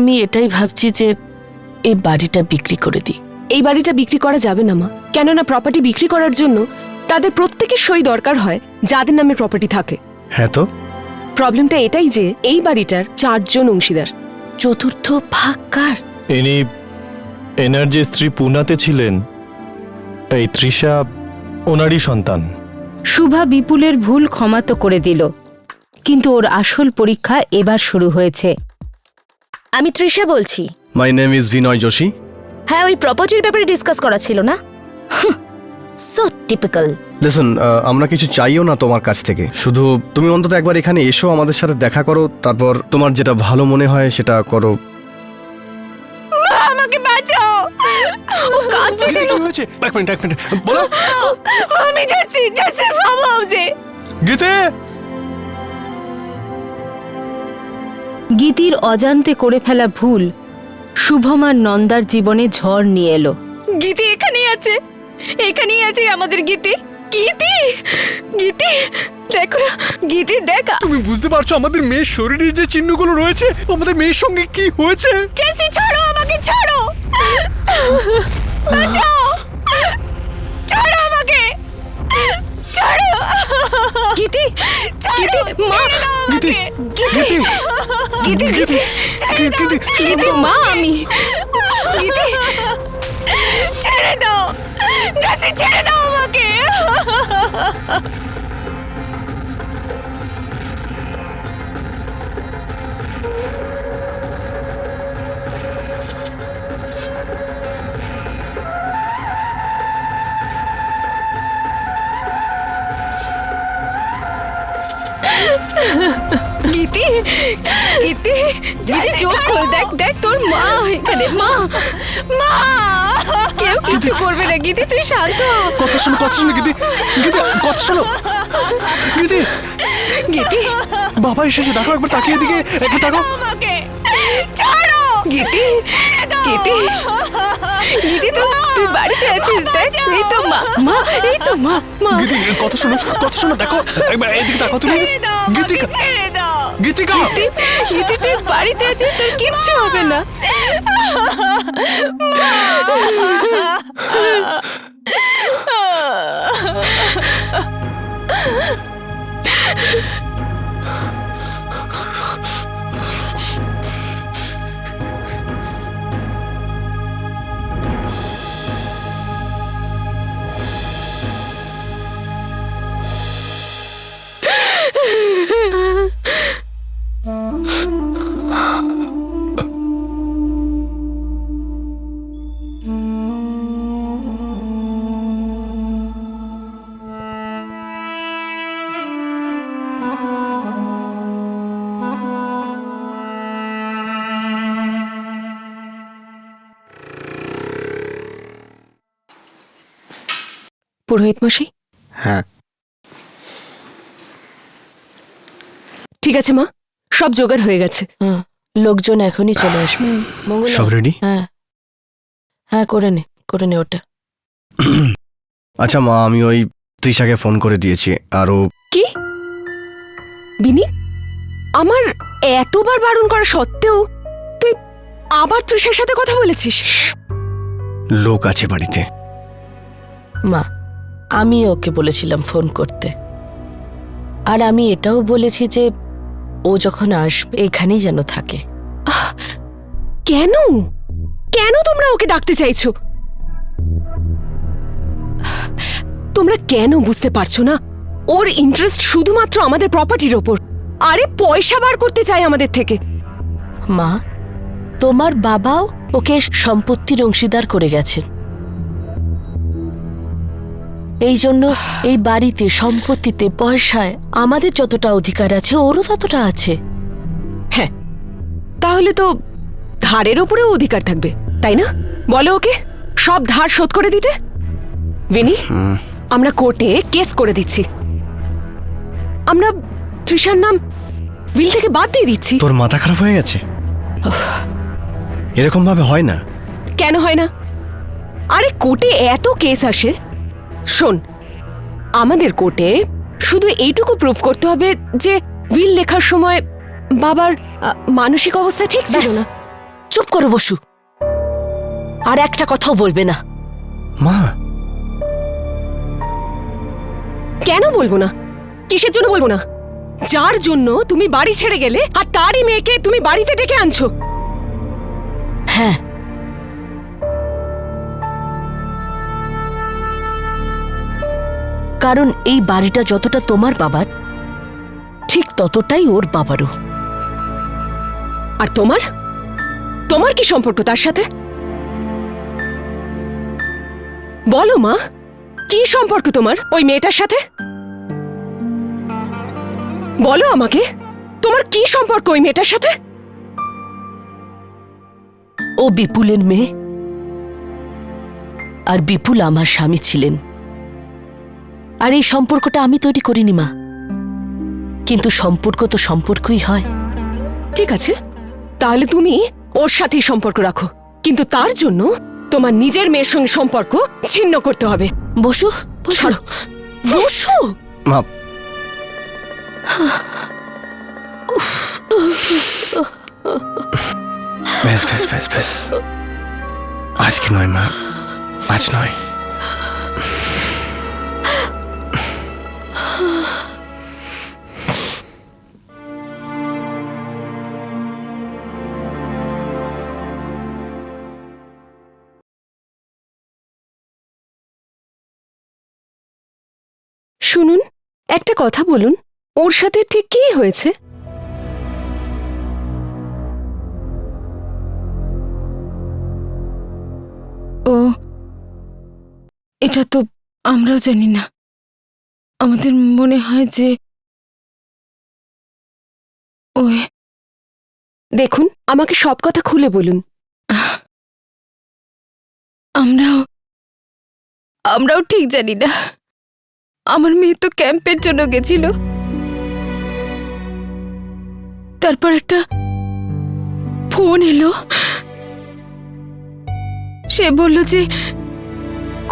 আমি এটাই ভাবছি যে এই বাড়িটা বিক্রি করে দিই। এই বাড়িটা বিক্রি করা যাবে না মা, কেননা প্রপার্টি বিক্রি করার জন্য তাদের প্রত্যেকের সই দরকার হয় যাদের নামে প্রপার্টি থাকে। হ্যাঁ তো প্রবলেমটা এটাই যে এই বাড়িটার 4 জন অংশীদার। চতুর্থ ভাগ কার? ইনি এনার্জি স্ত্রী পুনাতে ছিলেন, এই তৃষা ওনারই সন্তান। শুভা বিপুলের ভুল ক্ষমা তো করে দিল, কিন্তু ওর আসল পরীক্ষা এবার শুরু হয়েছে। আমি তৃষা বলছি। মাই নেম ইজ বিনয় যোশী। হ্যাঁ, ওই প্রপার্টির ব্যাপারে ডিসকাস করা ছিল না? So typical. লিসন, আমরা কিছু চাইও না তোমার কাছ থেকে, শুধু তুমি অন্তত একবার এখানে এসো, আমাদের সাথে দেখা করো, তারপর তোমার যেটা ভালো মনে হয় সেটা করো। আমাকে বাঁচাও। কি হয়েছে? এক মিনিট বলো। আমি যাচ্ছি ফার্ম হাউসে। গীতে, গীতির অজান্তে করে ফেলা ভুল শুভম আর নন্দার জীবনে ঝড় নিয়ে এলো। গীতি এখানেই আছে আমাদের গীতি। গীতি গীতি দেখো না, গীতি দেখা। তুমি বুঝতে পারছো আমাদের মেয়ের শরীরে যে চিহ্নগুলো রয়েছে, আমাদের মেয়ের সঙ্গে কি হয়েছে? জেসি ছাড়ো আমাকে, ছাড়ো, বাঁচাও, ছাড়ো আমাকে, ছাড়ো। গীতি, গীতি, মা, গীতি, গীতি, গীতি, গীতি, গীতি, মা, আমি গীতি, ছেড়ে দাও, জেসি ছেড়ে দাও আমাকে। গীতি, গীতি, গীতি, চোখ খোল, দেখ দেখ তোর মা এখানে। মা, মা, কেউ কিছু করবে না গীতি, তুই শান্ত হ। কথা শোনো গীতি, গীতি কথা শোনো। গীতি, গীতি, বাবা এসেছে, দেখো একবার তাকিয়ে দিকে, একবার তাকাও। আমাকে ছাড়ো। গীতি, গীতি, গীতি, তুই বাড়িতে আছিস? দেখ, এই তো মা, মা, এই তো মা, মা। গীতি কথা শোনো, দেখো একবার এইদিকে তাকাও তুমি। গীতি, ছেড়ে দাও। গীতিকা, গীতি, তুই বাড়িতে আছিস, তোর কিচ্ছু হবে না। পুরোহিত মশাই। হ্যাঁ, ঠিক আছে মা, সব জোগাড় হয়ে গেছে। লোকজন এখনই চলে আসবে। মঙ্গলা, সব রেডি? হ্যাঁ হ্যাঁ, করে নে ওটা। আচ্ছা মা, আমি ওই তৃষাকে ফোন করে দিয়েছি। আরও কি বিনি, আমার এতবার বারণ করা সত্ত্বেও তুই আবার তৃষার সাথে কথা বলেছিস? লোক আছে বাড়িতে। মা, আমি ওকে বলেছিলাম ফোন করতে, আর আমি এটাও বলেছি যে ও যখন আসবে এখানেই যেন থাকে। কেন কেন তোমরা ওকে ডাকতে চাইছো? তোমরা কেন বুঝতে পারছো না? ওর ইন্টারেস্ট শুধুমাত্র আমাদের প্রপার্টির ওপর। আরে পয়সা বার করতে চাই আমাদের থেকে। মা, তোমার বাবাও ওকে সম্পত্তির অংশীদার করে গেছেন। এই জন্য এই বাড়িতে, সম্পত্তিতে, পয়সায় আমাদের যতটা অধিকার আছে ওরও ততটা আছে। হ্যাঁ, তাহলে তো ধারের ওপরেও অধিকার থাকবে, তাই না? বলো ওকে সব ধার শোধ করে দিতে। বিনি, আমরা কোর্টে কেস করে দিচ্ছি। আমরা তৃষার নাম বিল থেকে বাদ দিয়ে দিচ্ছি। তোর মাথা খারাপ হয়ে গেছে? এরকম ভাবে হয় না। কেন হয় না? আরে কোর্টে এত কেস আসে। শোন, আমাদের কোর্টে শুধু এইটুকু প্রুফ করতে হবে যে উইল লেখার সময় বাবার মানসিক অবস্থা ঠিক ছিল না। চুপ করো বসু, আর একটা কথাও বলবে না। মা, কেন বলবো না? কিসের জন্য বলবো না? যার জন্য তুমি বাড়ি ছেড়ে গেলে আর তারই মেয়েকে তুমি বাড়িতে ডেকে আনছো। হ্যাঁ, কারণ এই বাড়িটা যতটা তোমার বাবার, ঠিক ততটাই ওর বাবারও। আর তোমার তোমার কি সম্পর্ক তার সাথে? বলো মা, কি সম্পর্ক তোমার ওই মেয়েটার সাথে? বলো আমাকে, তোমার কি সম্পর্ক ওই মেয়েটার সাথে? ও বিপুলের মেয়ে, আর বিপুল আমার স্বামী ছিলেন। আর এই সম্পর্কটা আমি তৈরি করিনি মা, কিন্তু সম্পর্ক তো সম্পর্কই হয়। ঠিক আছে, তাহলে তুমি ওর সাথেই সম্পর্ক রাখো, কিন্তু তার জন্য তোমার নিজের মেয়ের সঙ্গে সম্পর্ক ছিন্ন করতে হবে। বসু, সরো। বসু। মা, ব্যাস ব্যাস ব্যাস ব্যাস, আজকে নয় মা, আজ নয়। শুনুন, একটা কথা বলুন, ওর সাথে ঠিক কি হয়েছে? ও, এটা তো আমরাও জানি না। আমাদের মনে হয় যে ওই দেখুন, আমাকে সব কথা খুলে বলুন। আমরাও ঠিক জানি না। আমার মেয়ে তো ক্যাম্পের জন্য গেছিল, তারপর একটা ফোন এলো। সে বলল যে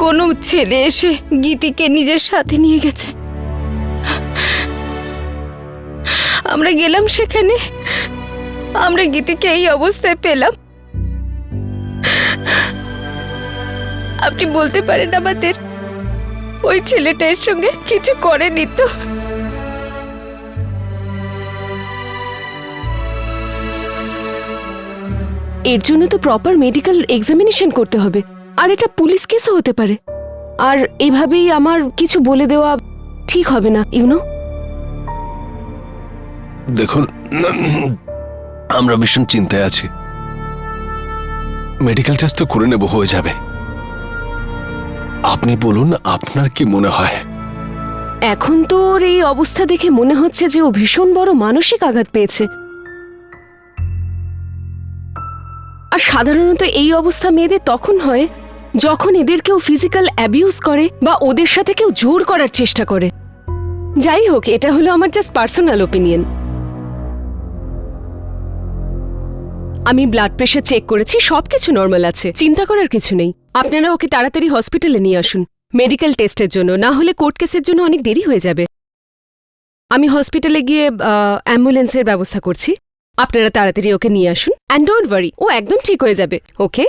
কোনো ছেলে এসে গীতিকে নিজের সাথে নিয়ে গেছে। আমরা গেলাম সেখানে, আমরা গীতিকে এই অবস্থায় পেলাম। আপনি বলতে পারেন আমাদের ওই ছেলেটার সঙ্গে কিছু করেনি তো? এর জন্য তো প্রপার মেডিকেল এক্সামিনেশন করতে হবে, আর এটা পুলিশ কেসও হতে পারে। আর এভাবেই আমার কিছু বলে দেওয়া ঠিক হবে না, ইউনো। দেখুন, আমরা ভীষণ চিন্তায় আছি। মেডিকেল টেস্ট তো করে নেব, হয়ে যাবে। আপনি বলুন, আপনার কি মনে হয়? এখন তো ওর এই অবস্থা দেখে মনে হচ্ছে যে ও ভীষণ বড় মানসিক আঘাত পেয়েছে। আর সাধারণত এই অবস্থা মেয়েদের তখন হয় যখন এদের কেউ ফিজিক্যাল অ্যাবিউজ করে বা ওদের সাথে কেউ জোর করার চেষ্টা করে। যাই হোক, এটা হলো আমার জাস্ট পার্সোনাল ওপিনিয়ন। আমি ব্লাড প্রেশার চেক করেছি, সবকিছু নর্মাল আছে, চিন্তা করার কিছু নেই। আপনারা ওকে তাড়াতাড়ি হসপিটালে নিয়ে আসুন মেডিকেল টেস্টের জন্য, না হলে কোর্ট কেসের জন্য অনেক দেরি হয়ে যাবে। আমি হসপিটালে গিয়ে অ্যাম্বুলেন্সের ব্যবস্থা করছি, আপনারা তাড়াতাড়ি ওকে নিয়ে আসুন। অ্যান্ড ডোন্ট ওয়ারি, ও একদম ঠিক হয়ে যাবে। ওকে?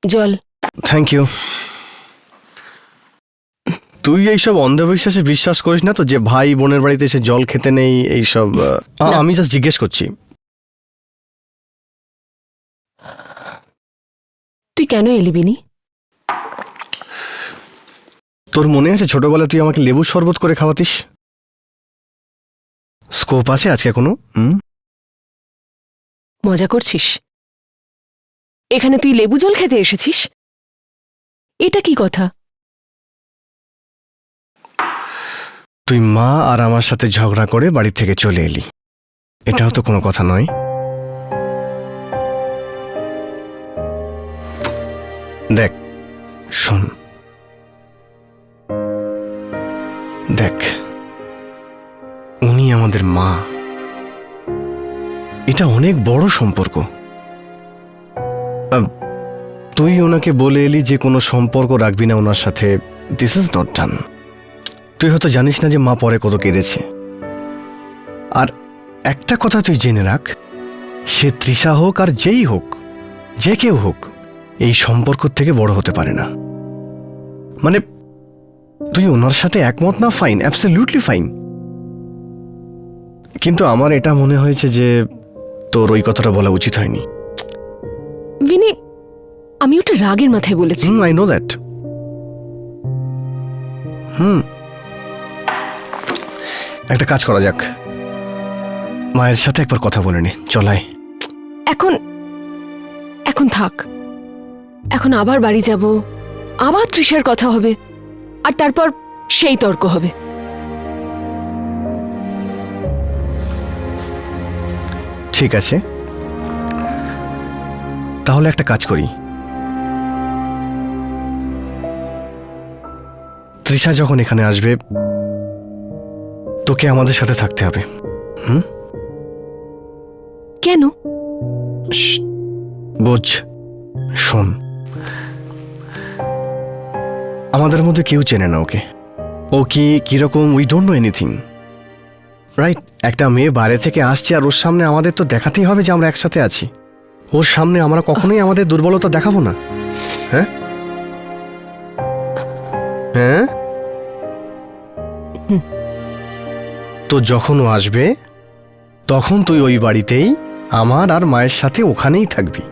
জল। Thank you. তুই এইসব অন্ধবিশ্বাসে বিশ্বাস করিস না তো, যে ভাই বোনের বাড়িতে এসে জল খেতে নেই এইসব? আমি জাস্ট জিজ্ঞেস করছি। তুই কেন এলি বিনি? তোর মনে আছে ছোটবেলায় তুই আমাকে লেবুর শরবত করে খাওয়াতিস? স্কোপ আছে আজকে কোনো? মজা করছিস? এখানে তুই লেবু জল খেতে এসেছিস? এটা কি কথা? তুই মা আর আমার সাথে ঝগড়া করে বাড়ি থেকে চলে এলি, এটাও তো কোনো কথা নয়। দেখ, শোন, দেখ, উনি আমাদের মা। এটা অনেক বড় সম্পর্ক। তুই ওনাকে বলে এলি যে কোনো সম্পর্ক রাখবি না ওনার সাথে। This is not done. তুই হয়তো জানিস না যে মা পরে কত কেঁদেছে। আর একটা কথা তুই জেনে রাখ, সে তৃষা হোক আর যেই হোক, যে কেউ হোক, এই সম্পর্ক থেকে বড় হতে পারে না। মানে তুই ওনার সাথে একমত না, ফাইন, অ্যাবসলিউটলি ফাইন, কিন্তু আমার এটা মনে হয়েছে যে তোর ওই কথাটা বলা উচিত হয়নি। বিনি, আমি ওটা রাগের মাথায় বলেছি। I know that. একটা কাজ করা যাক, মায়ের সাথে একবার কথা বলে নি, চলাই। এখন এখন থাক। এখন আবার বাড়ি যাব, আবার তৃষার কথা হবে, আর তারপর সেই তর্ক হবে। ঠিক আছে, তাহলে একটা কাজ করি। তৃষা যখন এখানে আসবে, তোকে আমাদের সাথে থাকতে হবে। কেন? বোঝ, শোন, আমাদের মধ্যে কেউ চেনে না ওকে। ও কিরকম, we don't know anything, right? একটা মেয়ে বাইরে থেকে আসছে, আর ওর সামনে আমাদের তো দেখাতেই হবে যে আমরা একসাথে আছি। ওর সামনে আমরা কখনোই আমাদের দুর্বলতা দেখাবো না। হ্যাঁ হ্যাঁ, তো যখন ও আসবে তখন তুই ওই বাড়িতেই আমার আর মায়ের সাথে ওখানেই থাকবি।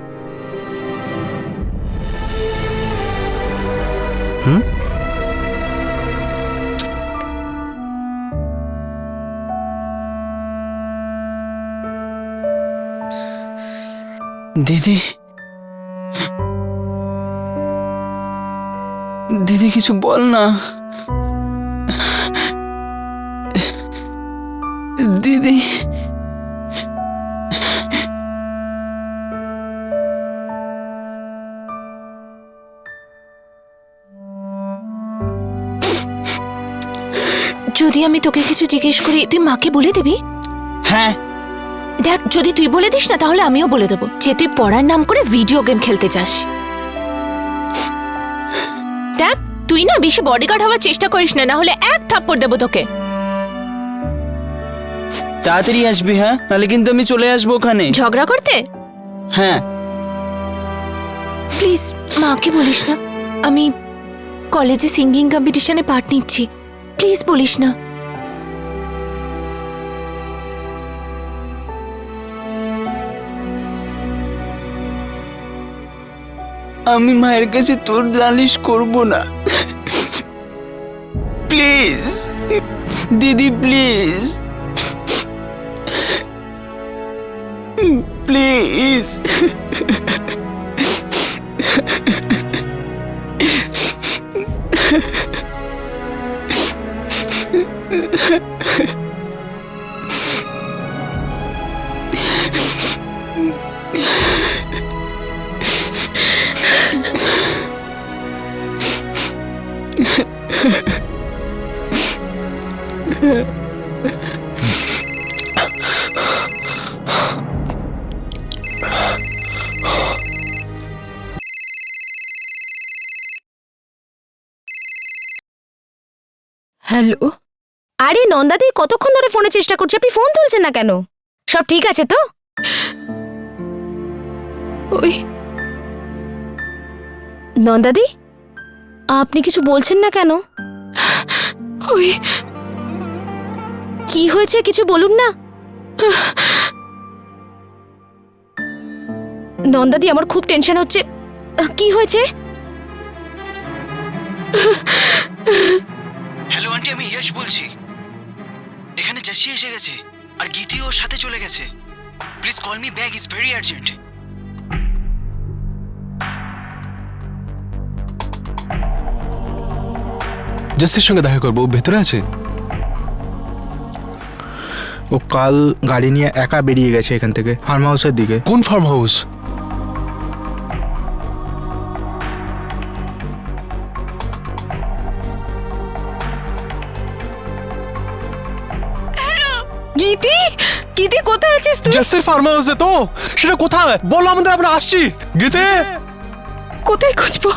দিদি, দিদি কিছু বল না। দিদি, যদি আমি তোকে কিছু জিজ্ঞেস করি, তুই মাকে বলে দিবি? হ্যাঁ। দেখ, যদি তুই বলে দিস না, তাহলে আমিও বলে দেবো যে তুই পড়ার নাম করে ভিডিও গেম খেলতে চাস। দেখ, তুই না বেশি বডিগার্ড হওয়ার চেষ্টা করিস না, হলে এক থাপ্পড় দেবো তোকে। তাড়াতাড়ি আসবি, হ্যাঁ? নাহলে কিন্তু আমি চলে আসবো ওখানে ঝগড়া করতে। হ্যাঁ। প্লিজ মাকে বলিস না, আমি কলেজে সিঙ্গিং কম্পিটিশনে পার্ট নিচ্ছি। প্লিজ বলিস না। আমি মায়ের কাছে তোর নালিশ করব না, প্লিজ দিদি, প্লিজ প্লিজ। হ্যালো, আরে নন্দাদি, কতক্ষণ ধরে ফোনে চেষ্টা করছে, আপনি ফোন তুলছেন না কেন? সব ঠিক আছে তো? ওই নন্দাদি, আপনি কিছু বলছেন না কেন? ওই কি হয়েছে, কিছু বলুন না। নন্দাদি, আমার খুব টেনশন হচ্ছে। কি হয়েছে? হ্যালো আন্টি, আমি ইয়শ বলছি। এখানে জাসি এসে গেছে, আর গীতি ওর সাথে চলে গেছে। Please call me back, is very urgent. Jasir সঙ্গে দেখা করবো, ও ভেতরে আছে। ও কাল গাড়ি নিয়ে একা বেরিয়ে গেছে এখান থেকে, ফার্ম হাউসের দিকে। কোন ফার্ম হাউস? গীতি, গীতি কোথায় আছিস তুই? জাসির ফার্ম হাউসে তো, সেটা কোথায় বলো আমাদের, আমরা আসছি। গীতে, কোথায় খুঁজবো?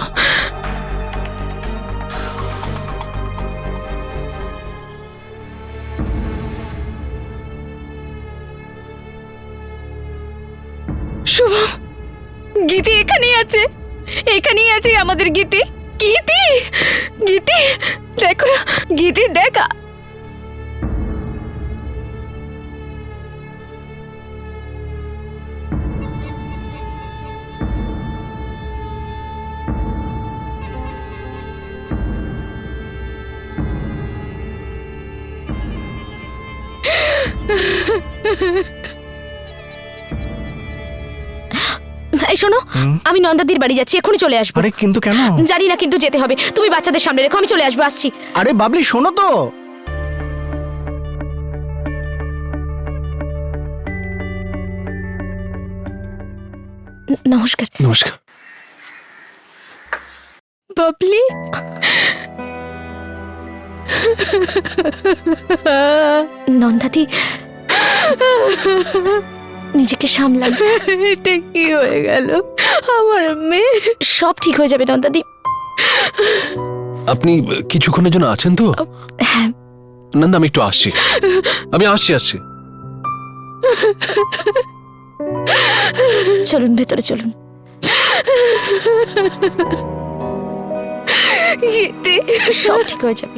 শুভম, গীতি এখানেই আছে, এখানেই আছে আমাদের গীতি। গীতি, গীতি, দেখো না, গীতি দেখা। এই শোনো, আমি নন্দাদির বাড়ি যাচ্ছি, এক্ষুনি চলে আসবো। আরে কিন্তু কেন? জানি না, কিন্তু যেতে হবে। তুমি বাচ্চাদের সামনে রেখো, আমি চলে আসবো, আসছি। আরে বাবলি শোনো তো। নমস্কার। নমস্কার। বাবলি, নন্দাদি, নিজেকে সামলান। এটা কি হয়ে গেল আমার মেয়ে? সব ঠিক হয়ে যাবে নন্দাদি। আপনি কিছুক্ষণের জন্য আছেন তো? হ্যাঁ। নন্দা, আমি একটু আসছি, আমি আসছি। চলুন ভেতরে চলুন। গীতি, সব ঠিক হয়ে যাবে।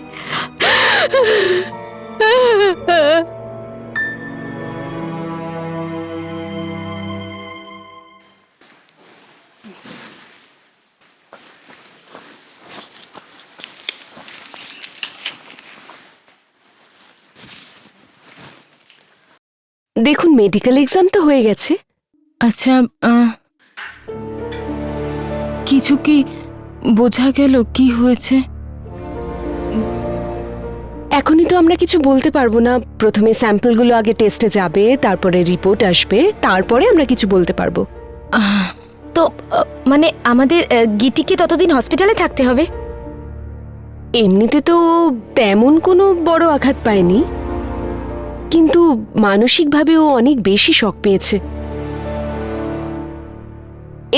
দেখুন, মেডিকেল এক্সাম তো হয়ে গেছে। আচ্ছা, কিছু কি বোঝা গেল কি হয়েছে? এখনই তো আমরা কিছু বলতে পারবো না। প্রথমে স্যাম্পলগুলো আগে টেস্টে যাবে, তারপরে রিপোর্ট আসবে, তারপরে আমরা কিছু বলতে পারবো। তো মানে আমাদের গীতিকে ততদিন হসপিটালে থাকতে হবে? এমনিতে তো তেমন কোনো বড় আঘাত পায়নি, কিন্তু মানসিকভাবে ও অনেক বেশি শক পেয়েছে।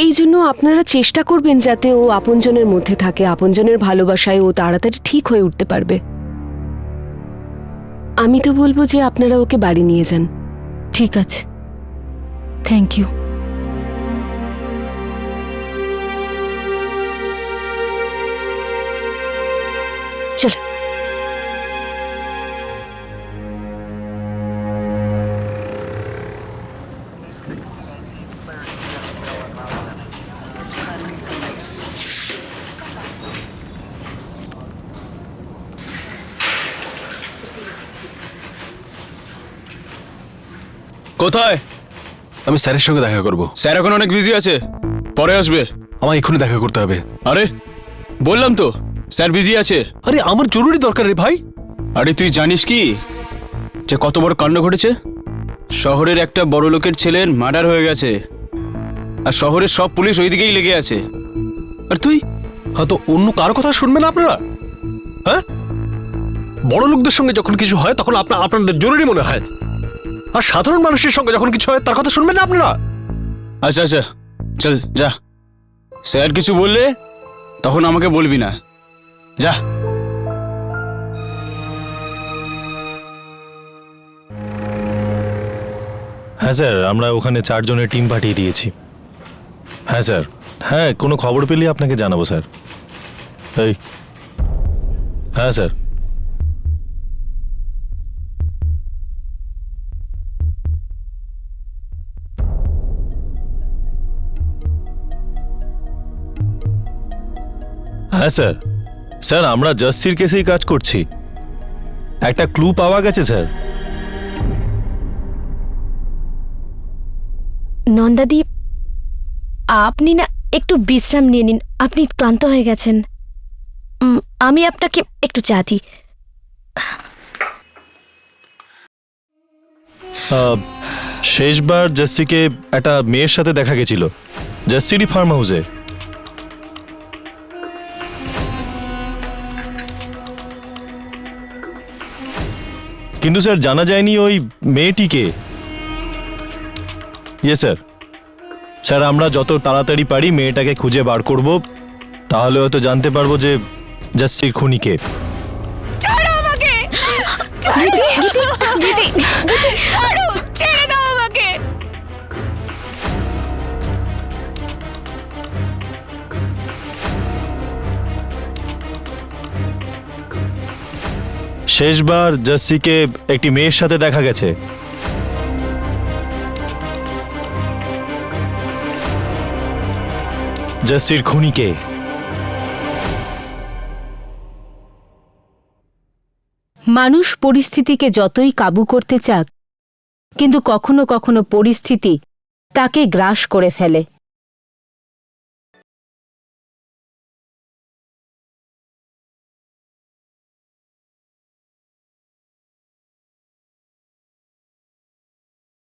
এই জন্য আপনারা চেষ্টা করবেন যাতে ও আপনজনের মধ্যে থাকে, আপনজনের ভালোবাসায় ও তাড়াতাড়ি ঠিক হয়ে উঠতে পারবে। আমি তো বলবো যে আপনারা ওকে বাড়ি নিয়ে যান। ঠিক আছে, থ্যাংক ইউ। চলো। কোথায়? আমি স্যারের সঙ্গে দেখা করব। স্যার এখন অনেক বিজি আছে, পরে আসবে। আমার এক্ষুনি দেখা করতে হবে। আরে বললাম তো স্যার বিজি আছে। আরে আমার জরুরি দরকার রে ভাই। আরে তুই জানিস কি যে কত বড় কাণ্ড ঘটেছে? শহরের একটা বড় লোকের ছেলের মার্ডার হয়ে গেছে, আর শহরের সব পুলিশ ওই দিকেই লেগে আছে। আর তুই হয়তো অন্য কারো কথা শুনবে না আপনারা? হ্যাঁ, বড় লোকদের সঙ্গে যখন কিছু হয় তখন আপনাদের জরুরি মনে হয়, আর সাধারণ মানুষের সঙ্গে যখন কিছু হয় তার কথা শুনবেন না আপনারা? আচ্ছা আচ্ছা, চল যা। স্যার কিছু বললে তখন আমাকে বলবি না, যা। হ্যাঁ স্যার, আমরা ওখানে 4 জনের টিম পাঠিয়ে দিয়েছি। হ্যাঁ স্যার, হ্যাঁ কোনো খবর পেলে আপনাকে জানাবো স্যার। হ্যাঁ স্যার। হ্যাঁ স্যার, স্যার আমরা জাস্টির কেসেই কাজ করছি। একটা ক্লু পাওয়া গেছে স্যার। নন্দাদি, আপনি না একটু বিশ্রাম নিয়ে নিন, আপনি ক্লান্ত হয়ে গেছেন। আমি আপনাকে একটু চা দিই। শেষবার জাস্টিকে একটা মেয়ের সাথে দেখা গেছিল জাস্টিরই ফার্ম হাউসে। কিন্তু স্যার জানা যায়নি ওই মেয়েটিকে। ইয়ে স্যার, স্যার আমরা যত তাড়াতাড়ি পারি মেয়েটাকে খুঁজে বার করব, তাহলে হয়তো জানতে পারবো যে জাস্টির খুনিকে। ছাড়ো আমাকে! ছাড়ো! ছেড়ে দাও আমাকে! শেষবার জাস্টিকে একটি মেয়ের সাথে দেখা গেছে। জাস্টির খুনিকে। মানুষ পরিস্থিতিকে যতই কাবু করতে চাক, কিন্তু কখনো কখনো পরিস্থিতি তাকে গ্রাস করে ফেলে।